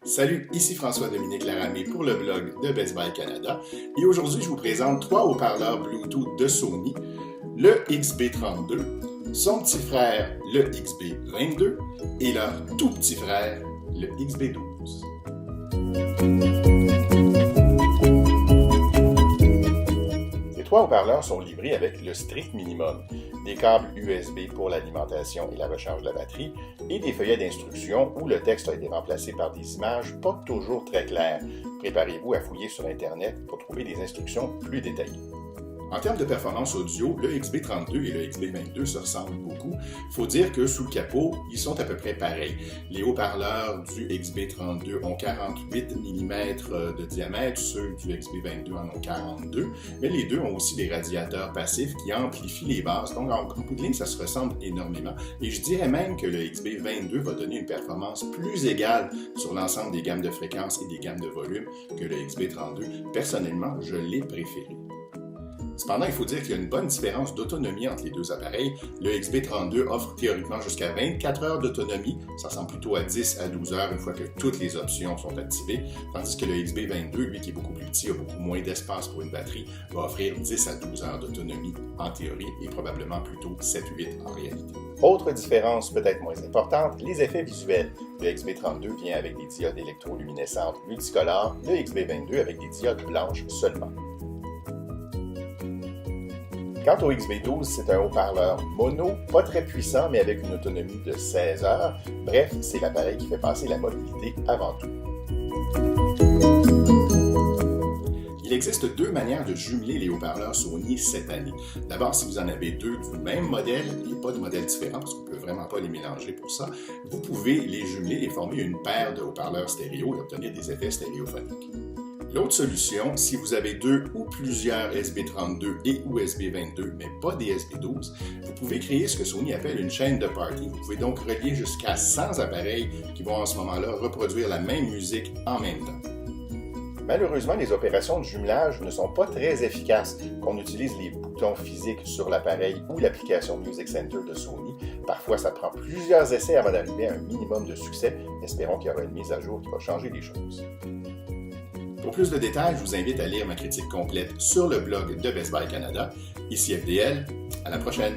Salut, ici François-Dominique Laramé pour le blog de Best Buy Canada et aujourd'hui je vous présente trois haut-parleurs Bluetooth de Sony, le XB32, son petit frère le XB22 et leur tout petit frère le XB12. Ces trois haut-parleurs sont livrés avec le strict minimum, des câbles USB pour l'alimentation et la recharge de la batterie et des feuillets d'instructions où le texte a été remplacé par des images pas toujours très claires. Préparez-vous à fouiller sur Internet pour trouver des instructions plus détaillées. En termes de performance audio, le XB32 et le XB22 se ressemblent beaucoup. Il faut dire que sous le capot, ils sont à peu près pareils. Les haut-parleurs du XB32 ont 48 mm de diamètre, ceux du XB22 en ont 42, mais les deux ont aussi des radiateurs passifs qui amplifient les basses, donc en bout de ligne, ça se ressemble énormément. Et je dirais même que le XB22 va donner une performance plus égale sur l'ensemble des gammes de fréquences et des gammes de volume que le XB32. Personnellement, je l'ai préféré. Cependant, il faut dire qu'il y a une bonne différence d'autonomie entre les deux appareils. Le XB32 offre théoriquement jusqu'à 24 heures d'autonomie, ça ressemble plutôt à 10 à 12 heures une fois que toutes les options sont activées, tandis que le XB22, lui qui est beaucoup plus petit, a beaucoup moins d'espace pour une batterie, va offrir 10 à 12 heures d'autonomie en théorie et probablement plutôt 7-8 en réalité. Autre différence peut-être moins importante, les effets visuels. Le XB32 vient avec des diodes électroluminescentes multicolores, le XB22 avec des diodes blanches seulement. Quant au XB12, c'est un haut-parleur mono, pas très puissant, mais avec une autonomie de 16 heures. Bref, c'est l'appareil qui fait passer la mobilité avant tout. Il existe deux manières de jumeler les haut-parleurs Sony cette année. D'abord, si vous en avez deux du même modèle et pas de modèle différent, parce qu'on ne peut vraiment pas les mélanger pour ça, vous pouvez les jumeler et former une paire de haut-parleurs stéréo et obtenir des effets stéréophoniques. L'autre solution, si vous avez deux ou plusieurs SB32 et ou SB22, mais pas des SB12, vous pouvez créer ce que Sony appelle une chaîne de party. Vous pouvez donc relier jusqu'à 100 appareils qui vont en ce moment-là reproduire la même musique en même temps. Malheureusement, les opérations de jumelage ne sont pas très efficaces, qu'on utilise les boutons physiques sur l'appareil ou l'application Music Center de Sony. Parfois, ça prend plusieurs essais avant d'arriver à un minimum de succès. Espérons qu'il y aura une mise à jour qui va changer les choses. Pour plus de détails, je vous invite à lire ma critique complète sur le blog de Best Buy Canada. Ici FDL, à la prochaine!